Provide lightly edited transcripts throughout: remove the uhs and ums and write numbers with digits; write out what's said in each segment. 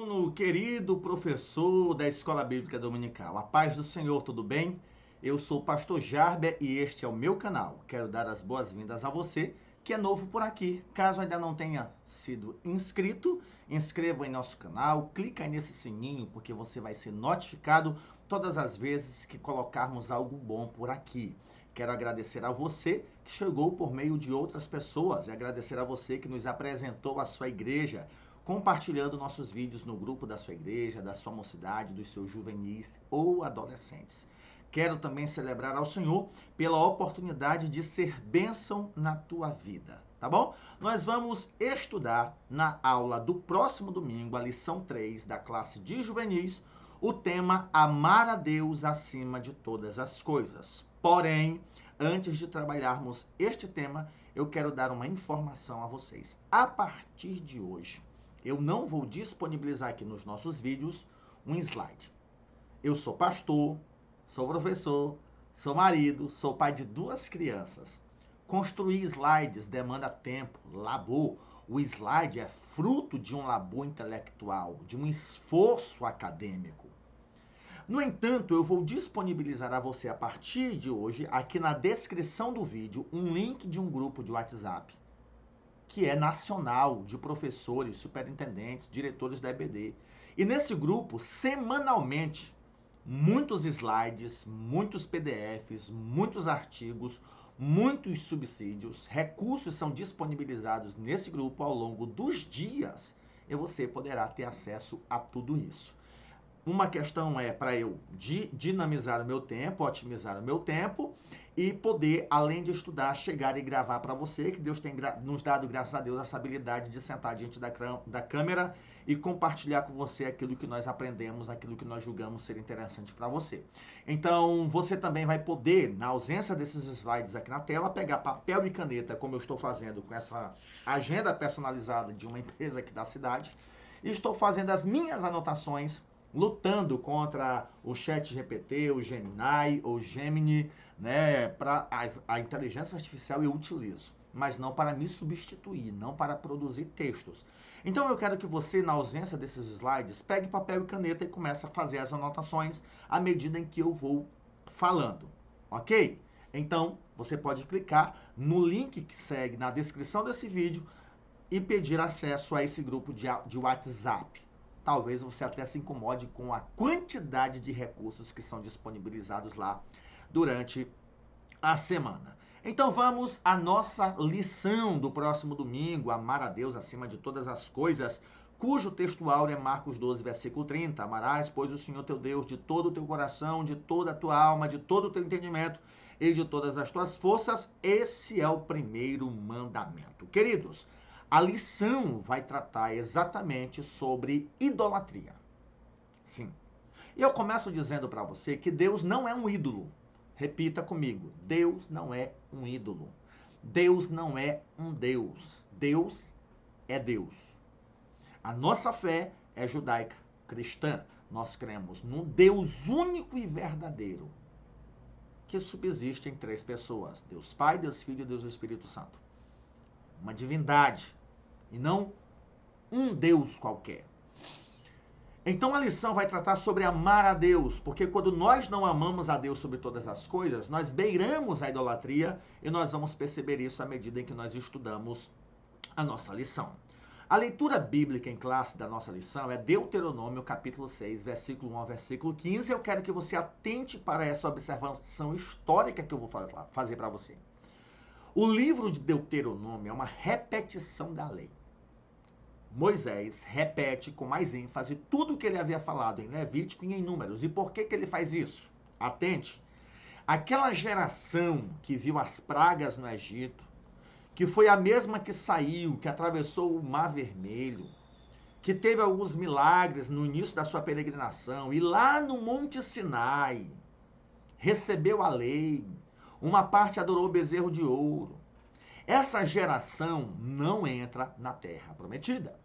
aluno, querido professor da Escola Bíblica Dominical. A paz do Senhor, tudo bem? Eu sou o pastor Jarber e este é o meu canal. Quero dar as boas-vindas a você que é novo por aqui. Caso ainda não tenha sido inscrito, inscreva em nosso canal, clica aí nesse sininho porque você vai ser notificado todas as vezes que colocarmos algo bom por aqui. Quero agradecer a você que chegou por meio de outras pessoas e agradecer a você que nos apresentou a sua igreja, compartilhando nossos vídeos no grupo da sua igreja, da sua mocidade, dos seus juvenis ou adolescentes. Quero também celebrar ao Senhor pela oportunidade de ser bênção na tua vida, tá bom? Nós vamos estudar na aula do próximo domingo, a lição 3 da classe de juvenis, o tema Amar a Deus acima de todas as coisas. Porém, antes de trabalharmos este tema, eu quero dar uma informação a vocês. A partir de hoje, eu não vou disponibilizar aqui nos nossos vídeos um slide. Eu sou pastor, sou professor, sou marido, sou pai de 2 crianças. Construir slides demanda tempo, labor. O slide é fruto de um labor intelectual, de um esforço acadêmico. No entanto, eu vou disponibilizar a você a partir de hoje, aqui na descrição do vídeo, um link de um grupo de WhatsApp que é nacional, de professores, superintendentes, diretores da EBD. E nesse grupo, semanalmente, muitos slides, muitos PDFs, muitos artigos, muitos subsídios, recursos são disponibilizados nesse grupo ao longo dos dias e você poderá ter acesso a tudo isso. Uma questão é para eu dinamizar o meu tempo, otimizar o meu tempo e poder, além de estudar, chegar e gravar para você, que Deus tem nos dado, graças a Deus, essa habilidade de sentar diante da câmera e compartilhar com você aquilo que nós aprendemos, aquilo que nós julgamos ser interessante para você. Então, você também vai poder, na ausência desses slides aqui na tela, pegar papel e caneta, como eu estou fazendo com essa agenda personalizada de uma empresa aqui da cidade, e estou fazendo as minhas anotações, lutando contra o ChatGPT, o Gemini, ou Gemini, né? Para a inteligência artificial eu utilizo, mas não para me substituir, não para produzir textos. Então eu quero que você, na ausência desses slides, pegue papel e caneta e comece a fazer as anotações à medida em que eu vou falando, ok? Então você pode clicar no link que segue na descrição desse vídeo e pedir acesso a esse grupo de WhatsApp. Talvez você até se incomode com a quantidade de recursos que são disponibilizados lá durante a semana. Então vamos à nossa lição do próximo domingo, amar a Deus acima de todas as coisas, cujo textual é Marcos 12, versículo 30. Amarás, pois, o Senhor teu Deus de todo o teu coração, de toda a tua alma, de todo o teu entendimento e de todas as tuas forças. Esse é o primeiro mandamento. Queridos, a lição vai tratar exatamente sobre idolatria. Sim. E eu começo dizendo para você que Deus não é um ídolo. Repita comigo. Deus não é um ídolo. Deus não é um Deus. Deus é Deus. A nossa fé é judaica, cristã. Nós cremos num Deus único e verdadeiro, que subsiste em 3 pessoas. Deus Pai, Deus Filho e Deus Espírito Santo. Uma divindade. E não um Deus qualquer. Então a lição vai tratar sobre amar a Deus, porque quando nós não amamos a Deus sobre todas as coisas, nós beiramos a idolatria e nós vamos perceber isso à medida em que nós estudamos a nossa lição. A leitura bíblica em classe da nossa lição é Deuteronômio capítulo 6, versículo 1 ao versículo 15. Eu quero que você atente para essa observação histórica que eu vou fazer para você. O livro de Deuteronômio é uma repetição da lei. Moisés repete com mais ênfase tudo o que ele havia falado em Levítico e em Números. E por que ele faz isso? Atente. Aquela geração que viu as pragas no Egito, que foi a mesma que saiu, que atravessou o Mar Vermelho, que teve alguns milagres no início da sua peregrinação, e lá no Monte Sinai, recebeu a lei, uma parte adorou o bezerro de ouro. Essa geração não entra na terra prometida.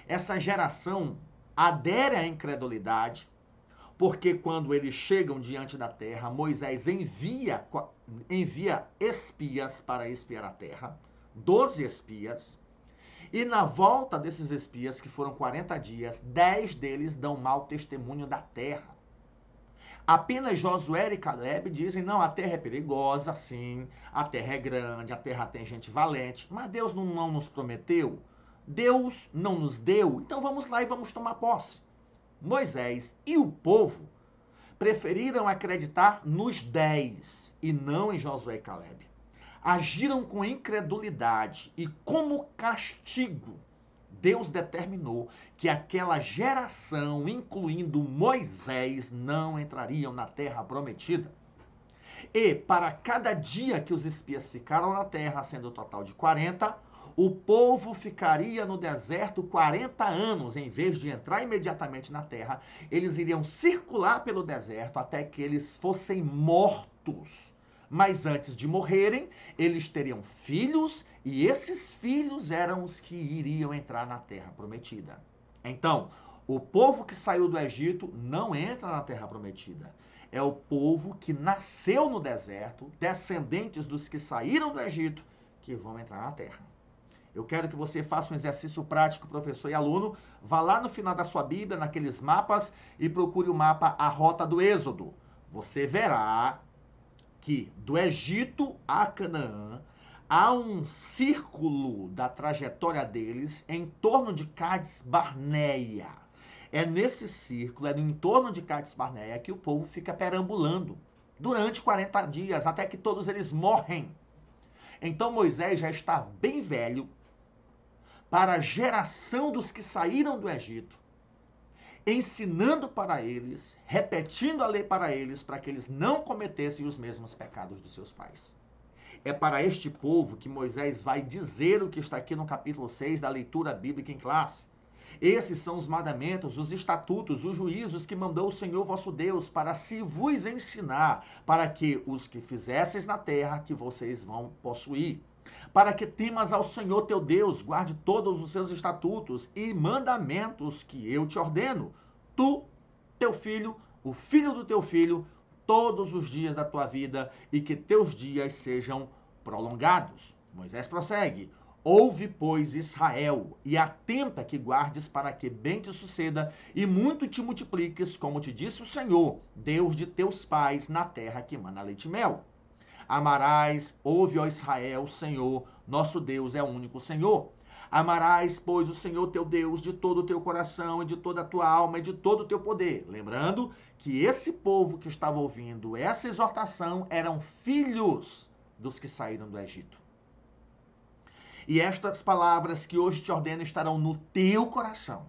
Essa geração adere à incredulidade, porque quando eles chegam diante da terra, Moisés envia espias para espiar a terra, 12 espias, E na volta desses espias, que foram 40 dias, 10 deles dão mau testemunho da terra. Apenas Josué e Caleb dizem, não, a terra é perigosa, sim, a terra é grande, a terra tem gente valente, mas Deus não nos prometeu, Deus não nos deu, então vamos lá e vamos tomar posse. Moisés e o povo preferiram acreditar nos 10 e não em Josué e Caleb. Agiram com incredulidade e como castigo, Deus determinou que aquela geração, incluindo Moisés, não entrariam na terra prometida. E para cada dia que os espias ficaram na terra, sendo o total de 40, o povo ficaria no deserto 40 anos. Em vez de entrar imediatamente na terra, eles iriam circular pelo deserto até que eles fossem mortos. Mas antes de morrerem, eles teriam filhos, e esses filhos eram os que iriam entrar na terra prometida. Então, o povo que saiu do Egito não entra na terra prometida. É o povo que nasceu no deserto, descendentes dos que saíram do Egito, que vão entrar na terra. Eu quero que você faça um exercício prático, professor e aluno. Vá lá no final da sua Bíblia, naqueles mapas, e procure o mapa A Rota do Êxodo. Você verá que do Egito a Canaã há um círculo da trajetória deles em torno de Cades Barneia. É nesse círculo, é no entorno de Cades Barneia que o povo fica perambulando durante 40 dias, até que todos eles morrem. Então Moisés já está bem velho para a geração dos que saíram do Egito, ensinando para eles, repetindo a lei para eles, para que eles não cometessem os mesmos pecados dos seus pais. É para este povo que Moisés vai dizer o que está aqui no capítulo 6 da leitura bíblica em classe. Esses são os mandamentos, os estatutos, os juízos que mandou o Senhor vosso Deus para se vos ensinar, para que os que fizesseis na terra que vocês vão possuir. Para que temas ao Senhor teu Deus, guarde todos os seus estatutos e mandamentos que eu te ordeno, tu, teu filho, o filho do teu filho, todos os dias da tua vida, e que teus dias sejam prolongados. Moisés prossegue. Ouve, pois, Israel, e atenta que guardes para que bem te suceda e muito te multipliques, como te disse o Senhor, Deus de teus pais, na terra que mana leite e mel. Amarás, ouve, ó Israel, o Senhor, nosso Deus é o único Senhor. Amarás, pois, o Senhor teu Deus de todo o teu coração e de toda a tua alma e de todo o teu poder. Lembrando que esse povo que estava ouvindo essa exortação eram filhos dos que saíram do Egito. E estas palavras que hoje te ordeno estarão no teu coração.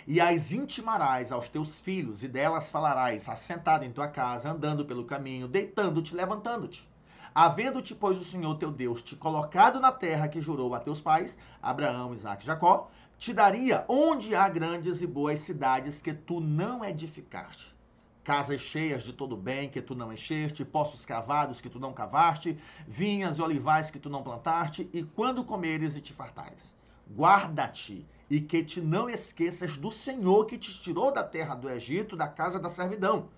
E as intimarás aos teus filhos, e delas falarás, assentado em tua casa, andando pelo caminho, deitando-te, levantando-te. Havendo-te, pois, o Senhor teu Deus te colocado na terra que jurou a teus pais, Abraão, Isaque e Jacó, te daria onde há grandes e boas cidades que tu não edificaste. Casas cheias de todo bem que tu não encheste, poços cavados que tu não cavaste, vinhas e olivais que tu não plantaste, e quando comeres e te fartares. Guarda-te, e que te não esqueças do Senhor que te tirou da terra do Egito, da casa da servidão.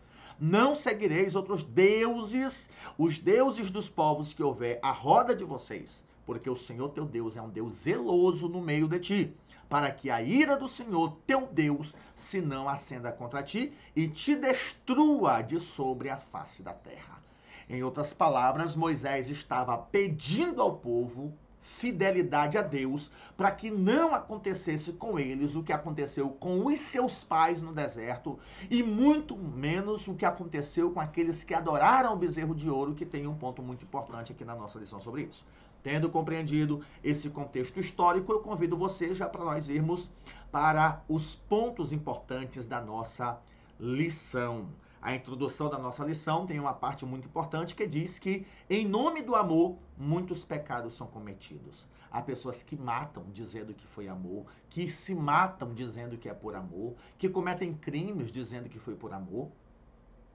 Não seguireis outros deuses, os deuses dos povos que houver à roda de vocês, porque o Senhor teu Deus é um Deus zeloso no meio de ti, para que a ira do Senhor teu Deus se não acenda contra ti e te destrua de sobre a face da terra. Em outras palavras, Moisés estava pedindo ao povo fidelidade a Deus para que não acontecesse com eles o que aconteceu com os seus pais no deserto e muito menos o que aconteceu com aqueles que adoraram o bezerro de ouro, que tem um ponto muito importante aqui na nossa lição sobre isso. Tendo compreendido esse contexto histórico, eu convido você já para nós irmos para os pontos importantes da nossa lição. A introdução da nossa lição tem uma parte muito importante que diz que, em nome do amor, muitos pecados são cometidos. Há pessoas que matam dizendo que foi amor, que se matam dizendo que é por amor, que cometem crimes dizendo que foi por amor.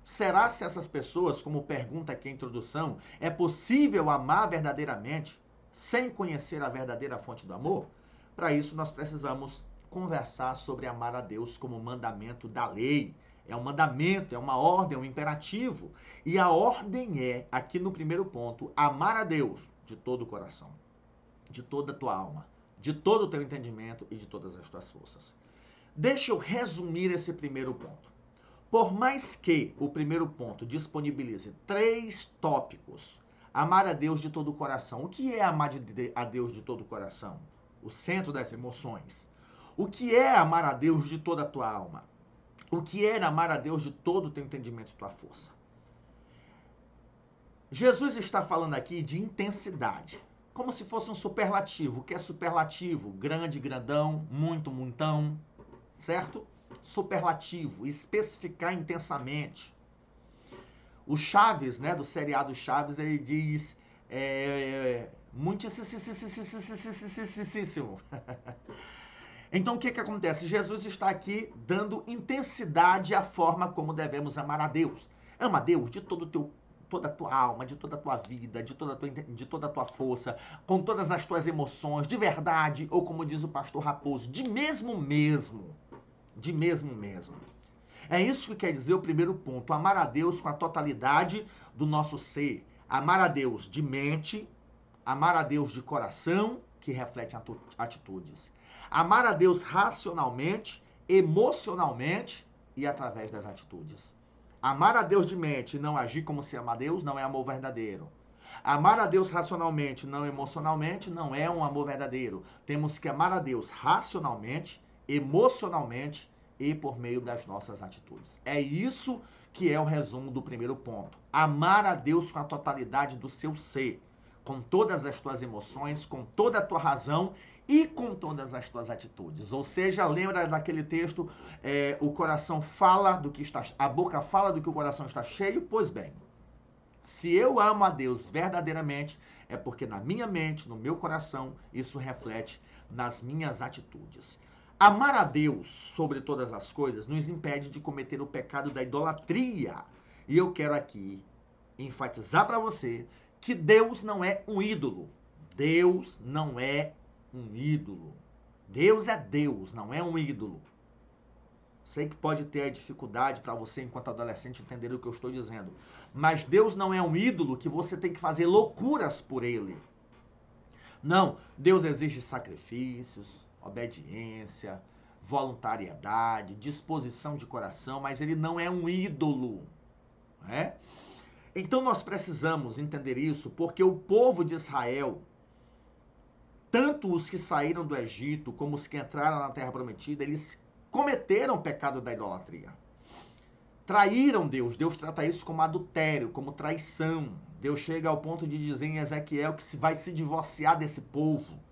Será se essas pessoas, como pergunta aqui a introdução, é possível amar verdadeiramente sem conhecer a verdadeira fonte do amor? Para isso, nós precisamos conversar sobre amar a Deus como mandamento da lei. É um mandamento, é uma ordem, é um imperativo. E a ordem é, aqui no primeiro ponto, amar a Deus de todo o coração, de toda a tua alma, de todo o teu entendimento e de todas as tuas forças. Deixa eu resumir esse primeiro ponto. Por mais que o primeiro ponto disponibilize 3 tópicos, amar a Deus de todo o coração. O que é amar a Deus de todo o coração? O centro das emoções. O que é amar a Deus de toda a tua alma? O que é amar a Deus de todo o teu entendimento e tua força? Jesus está falando aqui de intensidade, como se fosse um superlativo. O que é superlativo? Grande, grandão, muito, muitão, certo? Superlativo, especificar intensamente. O Chaves, né, do seriado Chaves, ele diz muitíssimo. Então, o que acontece? Jesus está aqui dando intensidade à forma como devemos amar a Deus. Ama a Deus de toda a tua alma, de toda a tua vida, de toda a tua força, com todas as tuas emoções, de verdade, ou como diz o pastor Raposo, de mesmo. É isso que quer dizer o primeiro ponto, amar a Deus com a totalidade do nosso ser. Amar a Deus de mente, amar a Deus de coração, que reflete atitudes. Amar a Deus racionalmente, emocionalmente e através das atitudes. Amar a Deus de mente e não agir como se ama a Deus não é amor verdadeiro. Amar a Deus racionalmente, não emocionalmente, não é um amor verdadeiro. Temos que amar a Deus racionalmente, emocionalmente e por meio das nossas atitudes. É isso que é o resumo do primeiro ponto. Amar a Deus com a totalidade do seu ser, com todas as tuas emoções, com toda a tua razão e com todas as tuas atitudes. Ou seja, lembra daquele texto, o coração fala do que está, a boca fala do que o coração está cheio? Pois bem, se eu amo a Deus verdadeiramente, é porque na minha mente, no meu coração, isso reflete nas minhas atitudes. Amar a Deus sobre todas as coisas nos impede de cometer o pecado da idolatria. E eu quero aqui enfatizar para você que Deus não é um ídolo. Deus não é um ídolo. Deus é Deus, não é um ídolo. Sei que pode ter a dificuldade para você, enquanto adolescente, entender o que eu estou dizendo. Mas Deus não é um ídolo que você tem que fazer loucuras por ele. Não, Deus exige sacrifícios, obediência, voluntariedade, disposição de coração, mas ele não é um ídolo, né? Então nós precisamos entender isso, porque o povo de Israel, tanto os que saíram do Egito como os que entraram na Terra Prometida, eles cometeram o pecado da idolatria. Traíram Deus. Deus trata isso como adultério, como traição. Deus chega ao ponto de dizer em Ezequiel que vai se divorciar desse povo.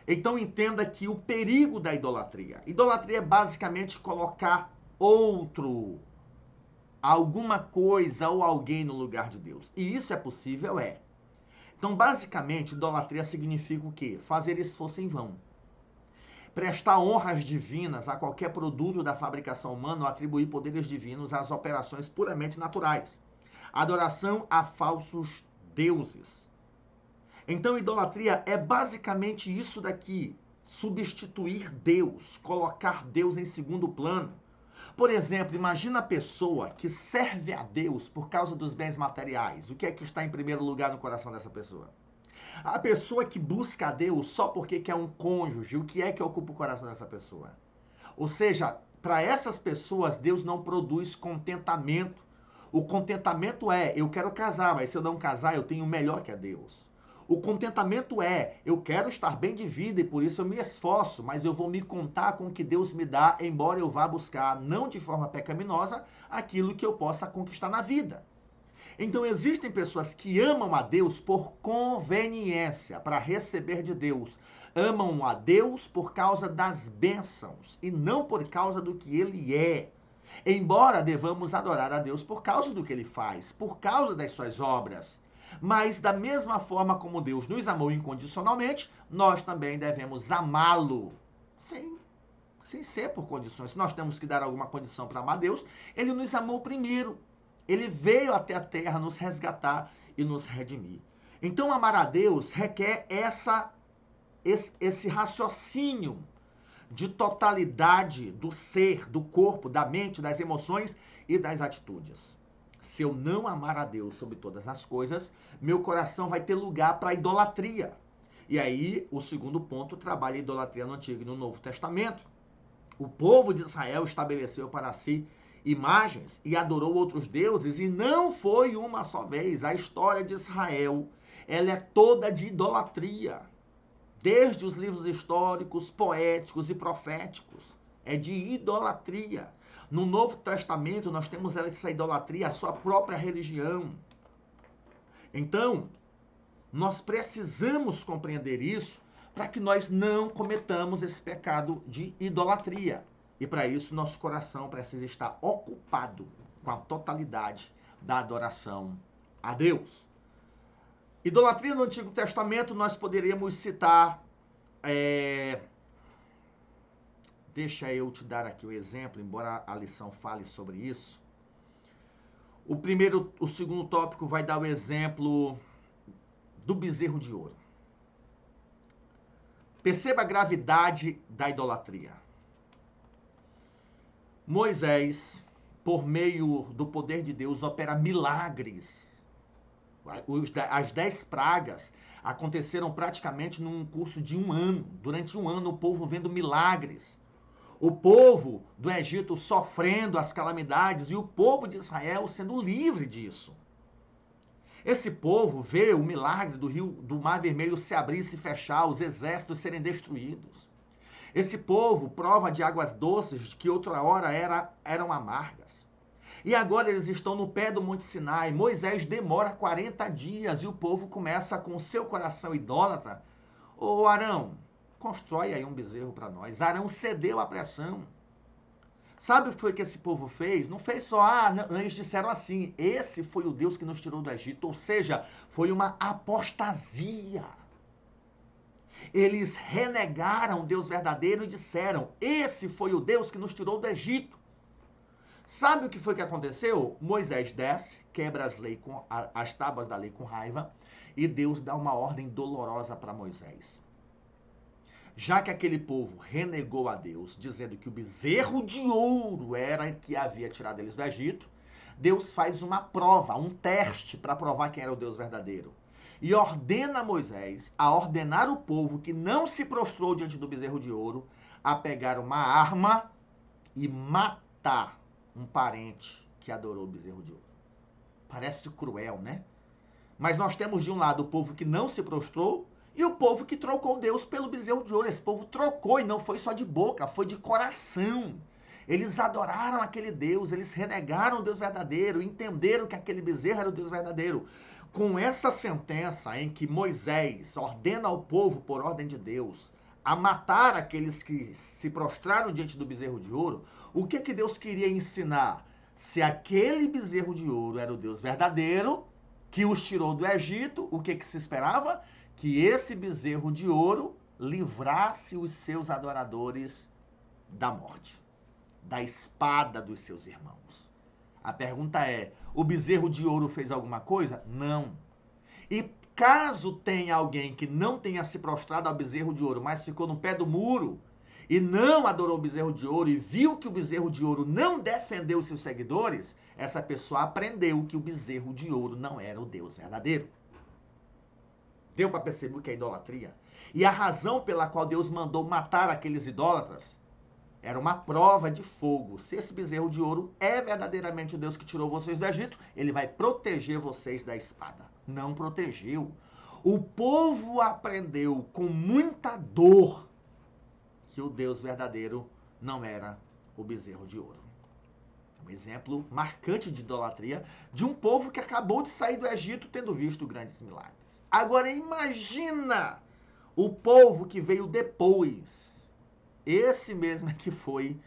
Então entenda que o perigo da idolatria. Idolatria é basicamente colocar outro, alguma coisa ou alguém no lugar de Deus. E isso é possível? É. Então, basicamente, idolatria significa o quê? Fazer esforço em vão. Prestar honras divinas a qualquer produto da fabricação humana ou atribuir poderes divinos às operações puramente naturais. Adoração a falsos deuses. Então, idolatria é basicamente isso daqui. Substituir Deus, colocar Deus em segundo plano. Por exemplo, imagina a pessoa que serve a Deus por causa dos bens materiais. O que é que está em primeiro lugar no coração dessa pessoa? A pessoa que busca a Deus só porque quer um cônjuge, o que é que ocupa o coração dessa pessoa? Ou seja, para essas pessoas, Deus não produz contentamento. O contentamento é, eu quero casar, mas se eu não casar, eu tenho melhor que a Deus. O contentamento é, eu quero estar bem de vida e por isso eu me esforço, mas eu vou me contar com o que Deus me dá, embora eu vá buscar, não de forma pecaminosa, aquilo que eu possa conquistar na vida. Então existem pessoas que amam a Deus por conveniência, para receber de Deus. Amam a Deus por causa das bênçãos e não por causa do que Ele é. Embora devamos adorar a Deus por causa do que Ele faz, por causa das suas obras. Mas da mesma forma como Deus nos amou incondicionalmente, nós também devemos amá-lo sem ser por condições. Se nós temos que dar alguma condição para amar Deus, Ele nos amou primeiro. Ele veio até a terra nos resgatar e nos redimir. Então, amar a Deus requer esse raciocínio de totalidade do ser, do corpo, da mente, das emoções e das atitudes. Se eu não amar a Deus sobre todas as coisas, meu coração vai ter lugar para a idolatria. E aí, o segundo ponto trabalha a idolatria no Antigo e no Novo Testamento. O povo de Israel estabeleceu para si imagens e adorou outros deuses, e não foi uma só vez. A história de Israel, ela é toda de idolatria. Desde os livros históricos, poéticos e proféticos. É de idolatria. No Novo Testamento, nós temos essa idolatria, a sua própria religião. Então, nós precisamos compreender isso para que nós não cometamos esse pecado de idolatria. E para isso, nosso coração precisa estar ocupado com a totalidade da adoração a Deus. Idolatria no Antigo Testamento, nós poderíamos citar... Deixa eu te dar aqui o exemplo, embora a lição fale sobre isso. O segundo tópico vai dar o exemplo do bezerro de ouro. Perceba a gravidade da idolatria. Moisés, por meio do poder de Deus, opera milagres. As 10 pragas aconteceram praticamente num curso de 1 ano. Durante 1 ano, o povo vendo milagres. O povo do Egito sofrendo as calamidades e o povo de Israel sendo livre disso. Esse povo vê o milagre do Mar Vermelho se abrir e se fechar, os exércitos serem destruídos. Esse povo prova de águas doces que outra hora eram amargas. E agora eles estão no pé do Monte Sinai. Moisés demora 40 dias e o povo começa com o seu coração idólatra. Ô Arão, constrói aí um bezerro para nós. Arão cedeu à pressão. Sabe o que foi que esse povo fez? Não fez só, não, eles disseram assim, esse foi o Deus que nos tirou do Egito. Ou seja, foi uma apostasia. Eles renegaram o Deus verdadeiro e disseram, esse foi o Deus que nos tirou do Egito. Sabe o que foi que aconteceu? Moisés desce, quebra as tábuas da lei com raiva, e Deus dá uma ordem dolorosa para Moisés. Já que aquele povo renegou a Deus, dizendo que o bezerro de ouro era que havia tirado eles do Egito, Deus faz uma prova, um teste para provar quem era o Deus verdadeiro. E ordena a Moisés a ordenar o povo que não se prostrou diante do bezerro de ouro a pegar uma arma e matar um parente que adorou o bezerro de ouro. Parece cruel, né? Mas nós temos de um lado o povo que não se prostrou e o povo que trocou Deus pelo bezerro de ouro. Esse povo trocou e não foi só de boca, foi de coração. Eles adoraram aquele Deus, eles renegaram o Deus verdadeiro, entenderam que aquele bezerro era o Deus verdadeiro. Com essa sentença em que Moisés ordena ao povo, por ordem de Deus, a matar aqueles que se prostraram diante do bezerro de ouro, o que Deus queria ensinar? Se aquele bezerro de ouro era o Deus verdadeiro, que os tirou do Egito, o que se esperava? Que esse bezerro de ouro livrasse os seus adoradores da morte, da espada dos seus irmãos. A pergunta é, o bezerro de ouro fez alguma coisa? Não. E caso tenha alguém que não tenha se prostrado ao bezerro de ouro, mas ficou no pé do muro e não adorou o bezerro de ouro e viu que o bezerro de ouro não defendeu os seus seguidores, essa pessoa aprendeu que o bezerro de ouro não era o Deus verdadeiro. Deu para perceber o que é idolatria? E a razão pela qual Deus mandou matar aqueles idólatras era uma prova de fogo. Se esse bezerro de ouro é verdadeiramente o Deus que tirou vocês do Egito, ele vai proteger vocês da espada. Não protegeu. O povo aprendeu com muita dor que o Deus verdadeiro não era o bezerro de ouro. Um exemplo marcante de idolatria de um povo que acabou de sair do Egito tendo visto grandes milagres. Agora imagina o povo que veio depois. Esse mesmo é que foi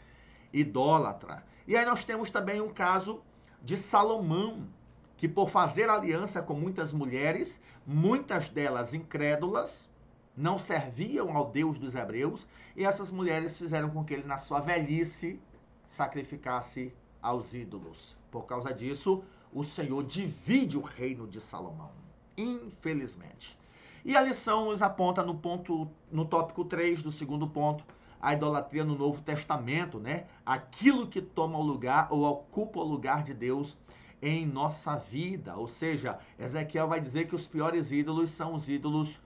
idólatra. E aí nós temos também um caso de Salomão, que por fazer aliança com muitas mulheres, muitas delas incrédulas, não serviam ao Deus dos hebreus, e essas mulheres fizeram com que ele, na sua velhice, sacrificasse aos ídolos. Por causa disso, o Senhor divide o reino de Salomão, infelizmente. E a lição nos aponta no tópico 3 do segundo ponto, a idolatria no Novo Testamento, né? Aquilo que toma o lugar ou ocupa o lugar de Deus em nossa vida. Ou seja, Ezequiel vai dizer que os piores ídolos são os ídolos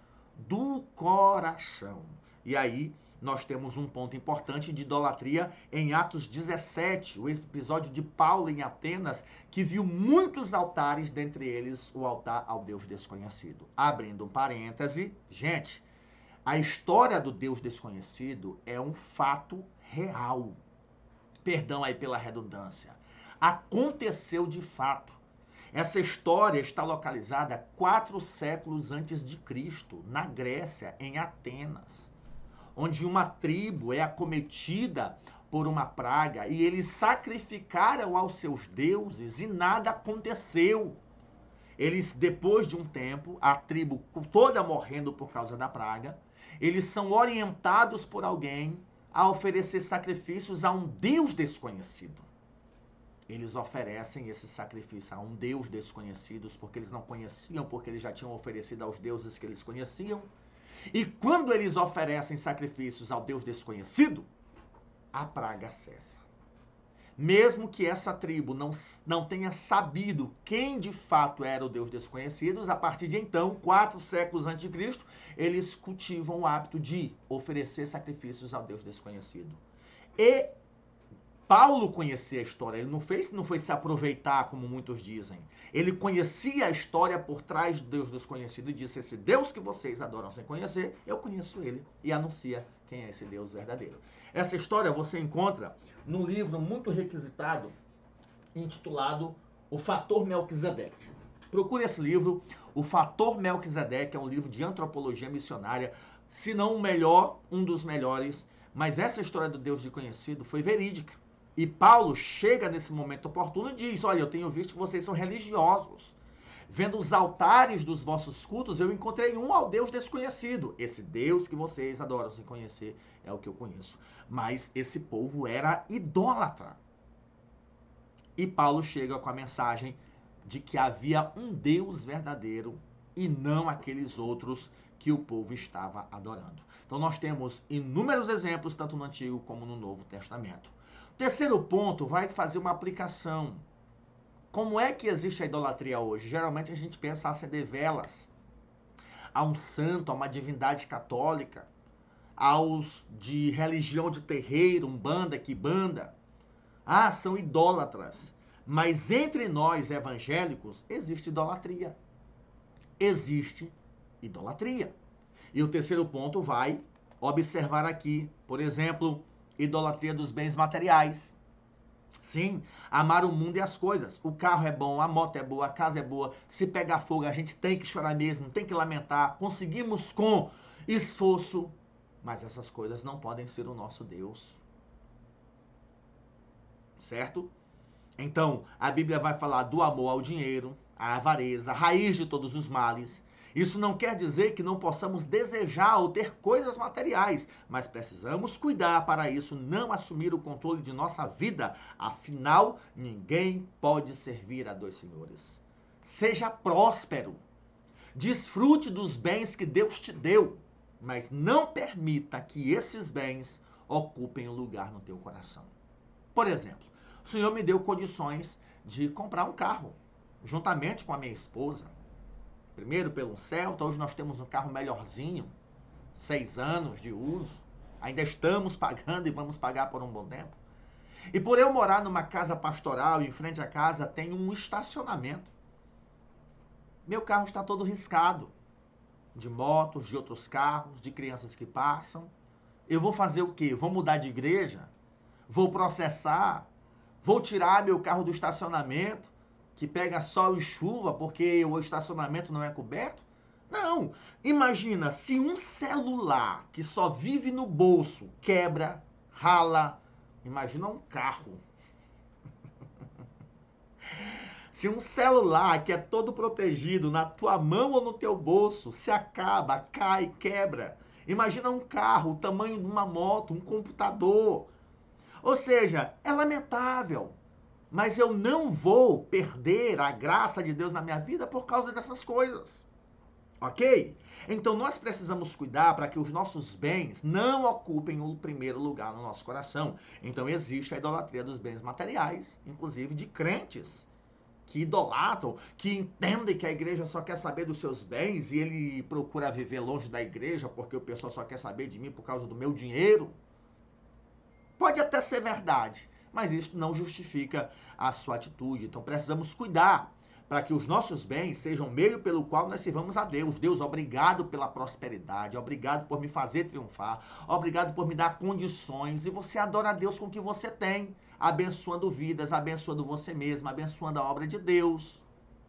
do coração. E aí nós temos um ponto importante de idolatria em Atos 17, o episódio de Paulo em Atenas, que viu muitos altares, dentre eles o altar ao Deus desconhecido. Abrindo um parêntese, gente, a história do Deus desconhecido é um fato real. Perdão aí pela redundância. Aconteceu de fato. Essa história está localizada 4 séculos antes de Cristo, na Grécia, em Atenas, onde uma tribo é acometida por uma praga e eles sacrificaram aos seus deuses e nada aconteceu. Eles, depois de um tempo, a tribo toda morrendo por causa da praga, eles são orientados por alguém a oferecer sacrifícios a um Deus desconhecido. Eles oferecem esse sacrifício a um Deus desconhecido, porque eles não conheciam, porque eles já tinham oferecido aos deuses que eles conheciam. E quando eles oferecem sacrifícios ao Deus desconhecido, a praga cessa. Mesmo que essa tribo não tenha sabido quem de fato era o Deus desconhecido, a partir de então, 4 séculos antes de Cristo, eles cultivam o hábito de oferecer sacrifícios ao Deus desconhecido. E Paulo conhecia a história, ele não foi se aproveitar, como muitos dizem. Ele conhecia a história por trás do Deus desconhecido e disse: esse Deus que vocês adoram sem conhecer, eu conheço ele, e anuncia quem é esse Deus verdadeiro. Essa história você encontra num livro muito requisitado, intitulado O Fator Melquisedeque. Procure esse livro, O Fator Melquisedeque, é um livro de antropologia missionária, se não o melhor, um dos melhores, mas essa história do Deus desconhecido foi verídica. E Paulo chega nesse momento oportuno e diz: olha, eu tenho visto que vocês são religiosos. Vendo os altares dos vossos cultos, eu encontrei um ao Deus desconhecido. Esse Deus que vocês adoram sem conhecer é o que eu conheço. Mas esse povo era idólatra. E Paulo chega com a mensagem de que havia um Deus verdadeiro e não aqueles outros que o povo estava adorando. Então nós temos inúmeros exemplos, tanto no Antigo como no Novo Testamento. Terceiro ponto, vai fazer uma aplicação. Como é que existe a idolatria hoje? Geralmente a gente pensa em acender velas a um santo, a uma divindade católica, aos de religião de terreiro, umbanda, quimbanda. Ah, são idólatras. Mas entre nós evangélicos existe idolatria. Existe idolatria. E o terceiro ponto vai observar aqui, por exemplo, idolatria dos bens materiais. Sim, amar o mundo e as coisas. O carro é bom, a moto é boa, a casa é boa. Se pegar fogo, a gente tem que chorar mesmo, tem que lamentar. Conseguimos com esforço, mas essas coisas não podem ser o nosso Deus. Certo? Então, a Bíblia vai falar do amor ao dinheiro, a avareza, a raiz de todos os males. Isso não quer dizer que não possamos desejar ou ter coisas materiais, mas precisamos cuidar para isso não assumir o controle de nossa vida. Afinal, ninguém pode servir a 2 senhores. Seja próspero. Desfrute dos bens que Deus te deu, mas não permita que esses bens ocupem um lugar no teu coração. Por exemplo, o Senhor me deu condições de comprar um carro, juntamente com a minha esposa. Primeiro pelo Celta, hoje nós temos um carro melhorzinho, 6 anos de uso, ainda estamos pagando e vamos pagar por um bom tempo. E por eu morar numa casa pastoral, em frente à casa tem um estacionamento. Meu carro está todo riscado, de motos, de outros carros, de crianças que passam. Eu vou fazer o quê? Vou mudar de igreja? Vou processar? Vou tirar meu carro do estacionamento? Que pega sol e chuva porque o estacionamento não é coberto? Não. Imagina se um celular que só vive no bolso quebra, rala. Imagina um carro. Se um celular que é todo protegido na tua mão ou no teu bolso se acaba, cai, quebra. Imagina um carro, o tamanho de uma moto, um computador. Ou seja, é lamentável. Mas eu não vou perder a graça de Deus na minha vida por causa dessas coisas. Ok? Então nós precisamos cuidar para que os nossos bens não ocupem o primeiro lugar no nosso coração. Então existe a idolatria dos bens materiais, inclusive de crentes, que idolatram, que entendem que a igreja só quer saber dos seus bens e ele procura viver longe da igreja porque o pessoal só quer saber de mim por causa do meu dinheiro. Pode até ser verdade, mas isso não justifica a sua atitude. Então precisamos cuidar para que os nossos bens sejam o meio pelo qual nós sirvamos a Deus. Deus, obrigado pela prosperidade, obrigado por me fazer triunfar, obrigado por me dar condições. E você adora a Deus com o que você tem, abençoando vidas, abençoando você mesmo, abençoando a obra de Deus,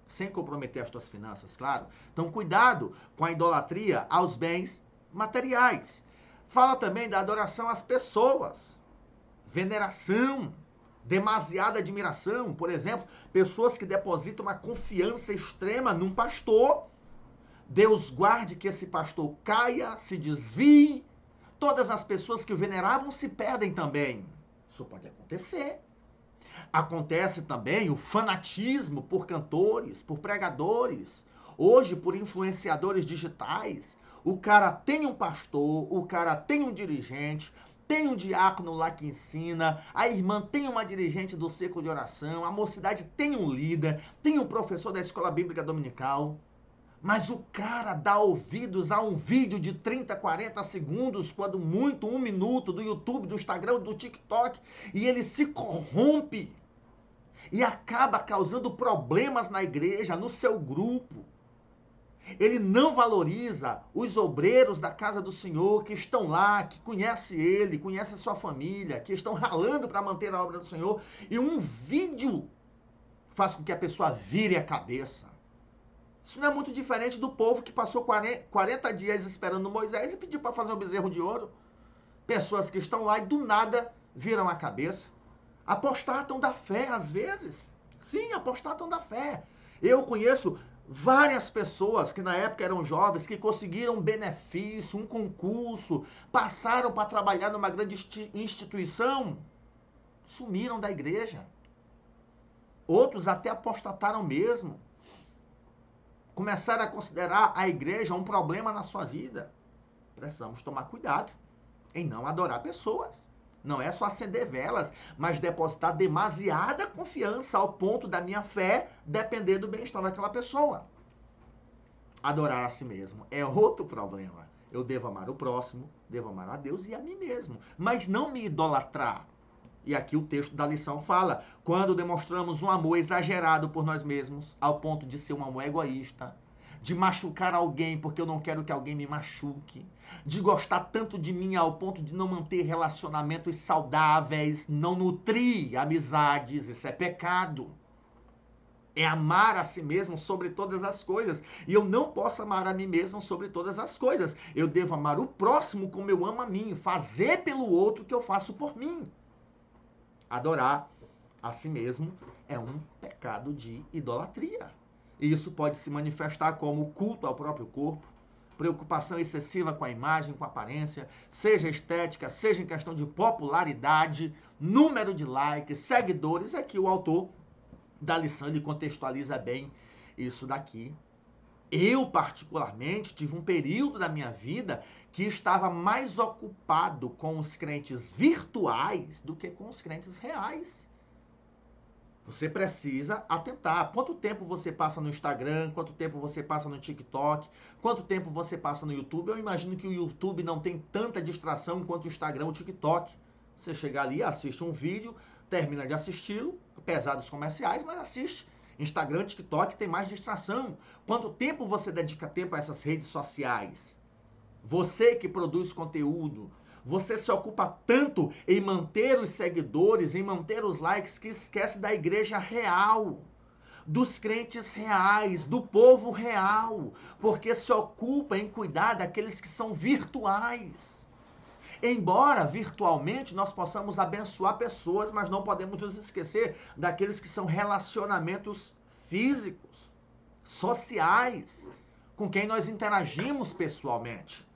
sem comprometer as tuas finanças, claro. Então, cuidado com a idolatria aos bens materiais. Fala também da adoração às pessoas, veneração, demasiada admiração. Por exemplo, pessoas que depositam uma confiança extrema num pastor. Deus guarde que esse pastor caia, se desvie. Todas as pessoas que o veneravam se perdem também. Isso pode acontecer. Acontece também o fanatismo por cantores, por pregadores, hoje por influenciadores digitais. O cara tem um pastor, o cara tem um dirigente, tem um diácono lá que ensina, a irmã tem uma dirigente do círculo de oração, a mocidade tem um líder, tem um professor da escola bíblica dominical. Mas o cara dá ouvidos a um vídeo de 30, 40 segundos, quando muito, 1 minuto, do YouTube, do Instagram, do TikTok, e ele se corrompe e acaba causando problemas na igreja, no seu grupo. Ele não valoriza os obreiros da casa do Senhor que estão lá, que conhecem ele, conhecem a sua família, que estão ralando para manter a obra do Senhor. E um vídeo faz com que a pessoa vire a cabeça. Isso não é muito diferente do povo que passou 40 dias esperando Moisés e pediu para fazer um bezerro de ouro. Pessoas que estão lá e do nada viram a cabeça. Apostatam da fé, às vezes. Sim, apostatam da fé. Eu conheço várias pessoas que na época eram jovens, que conseguiram um benefício, um concurso, passaram para trabalhar numa grande instituição, sumiram da igreja. Outros até apostataram mesmo. Começaram a considerar a igreja um problema na sua vida. Precisamos tomar cuidado em não adorar pessoas. Não é só acender velas, mas depositar demasiada confiança ao ponto da minha fé depender do bem-estar daquela pessoa. Adorar a si mesmo é outro problema. Eu devo amar o próximo, devo amar a Deus e a mim mesmo, mas não me idolatrar. E aqui o texto da lição fala, quando demonstramos um amor exagerado por nós mesmos, ao ponto de ser um amor egoísta, de machucar alguém porque eu não quero que alguém me machuque, de gostar tanto de mim ao ponto de não manter relacionamentos saudáveis, não nutrir amizades, isso é pecado. É amar a si mesmo sobre todas as coisas. E eu não posso amar a mim mesmo sobre todas as coisas. Eu devo amar o próximo como eu amo a mim, fazer pelo outro o que eu faço por mim. Adorar a si mesmo é um pecado de idolatria. E isso pode se manifestar como culto ao próprio corpo, preocupação excessiva com a imagem, com a aparência, seja estética, seja em questão de popularidade, número de likes, seguidores. Aqui o autor da lição ele contextualiza bem isso daqui. Eu, particularmente, tive um período da minha vida que estava mais ocupado com os crentes virtuais do que com os crentes reais. Você precisa atentar. Quanto tempo você passa no Instagram? Quanto tempo você passa no TikTok? Quanto tempo você passa no YouTube? Eu imagino que o YouTube não tem tanta distração quanto o Instagram ou o TikTok. Você chega ali, assiste um vídeo, termina de assisti-lo, apesar dos comerciais, mas assiste. Instagram, TikTok tem mais distração. Quanto tempo você dedica tempo a essas redes sociais? Você que produz conteúdo, você se ocupa tanto em manter os seguidores, em manter os likes, que esquece da igreja real, dos crentes reais, do povo real, porque se ocupa em cuidar daqueles que são virtuais. Embora virtualmente nós possamos abençoar pessoas, mas não podemos nos esquecer daqueles que são relacionamentos físicos, sociais, com quem nós interagimos pessoalmente.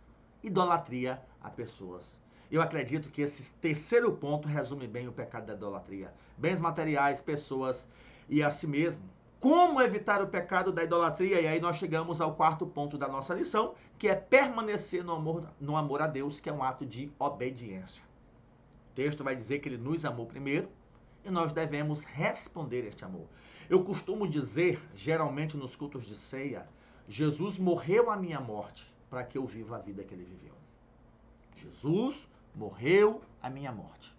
Idolatria a pessoas. Eu acredito que esse terceiro ponto resume bem o pecado da idolatria. Bens materiais, pessoas e a si mesmo. Como evitar o pecado da idolatria? E aí nós chegamos ao quarto ponto da nossa lição, que é permanecer no amor a Deus, que é um ato de obediência. O texto vai dizer que ele nos amou primeiro e nós devemos responder este amor. Eu costumo dizer, geralmente nos cultos de ceia, Jesus morreu a minha morte para que eu viva a vida que ele viveu. Jesus morreu a minha morte.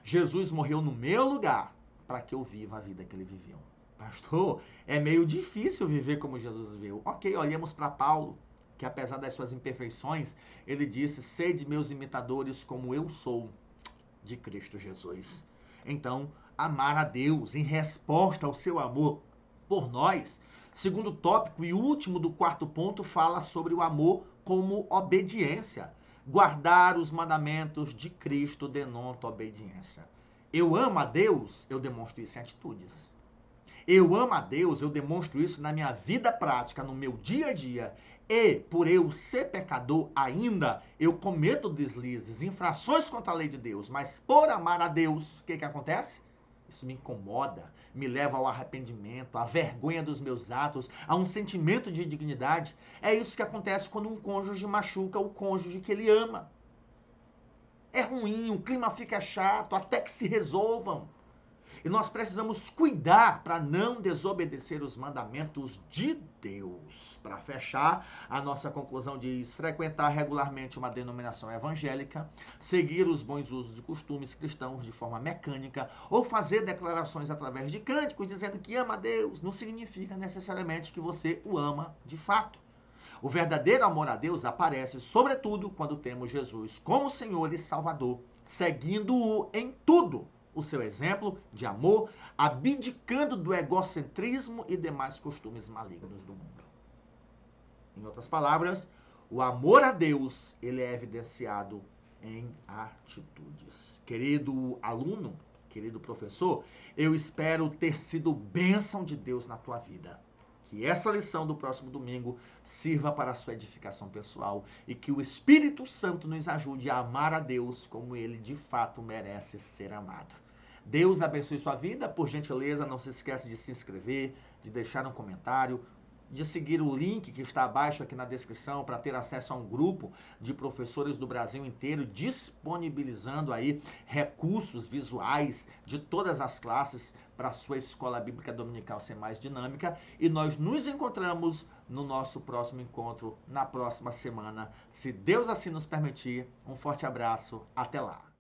Jesus morreu no meu lugar para que eu viva a vida que ele viveu. Pastor, é meio difícil viver como Jesus viveu. Ok, olhemos para Paulo, que apesar das suas imperfeições, ele disse, sede meus imitadores como eu sou de Cristo Jesus. Então, amar a Deus em resposta ao seu amor por nós. Segundo tópico e último do quarto ponto, fala sobre o amor como obediência. Guardar os mandamentos de Cristo denota obediência. Eu amo a Deus, eu demonstro isso em atitudes. Eu amo a Deus, eu demonstro isso na minha vida prática, no meu dia a dia. E, por eu ser pecador ainda, eu cometo deslizes, infrações contra a lei de Deus. Mas por amar a Deus, o que acontece? Isso me incomoda, me leva ao arrependimento, à vergonha dos meus atos, a um sentimento de dignidade. É isso que acontece quando um cônjuge machuca o cônjuge que ele ama. É ruim, o clima fica chato, até que se resolvam. E nós precisamos cuidar para não desobedecer os mandamentos de Deus. Para fechar, a nossa conclusão diz: frequentar regularmente uma denominação evangélica, seguir os bons usos e costumes cristãos de forma mecânica ou fazer declarações através de cânticos dizendo que ama a Deus, não significa necessariamente que você o ama de fato. O verdadeiro amor a Deus aparece, sobretudo, quando temos Jesus como Senhor e Salvador, seguindo-o em tudo. O seu exemplo de amor, abdicando do egocentrismo e demais costumes malignos do mundo. Em outras palavras, o amor a Deus, ele é evidenciado em atitudes. Querido aluno, querido professor, eu espero ter sido bênção de Deus na tua vida. Que essa lição do próximo domingo sirva para a sua edificação pessoal e que o Espírito Santo nos ajude a amar a Deus como ele de fato merece ser amado. Deus abençoe sua vida. Por gentileza, não se esqueça de se inscrever, de deixar um comentário, de seguir o link que está abaixo aqui na descrição para ter acesso a um grupo de professores do Brasil inteiro disponibilizando aí recursos visuais de todas as classes para a sua escola bíblica dominical ser mais dinâmica. E nós nos encontramos no nosso próximo encontro na próxima semana, se Deus assim nos permitir. Um forte abraço, até lá.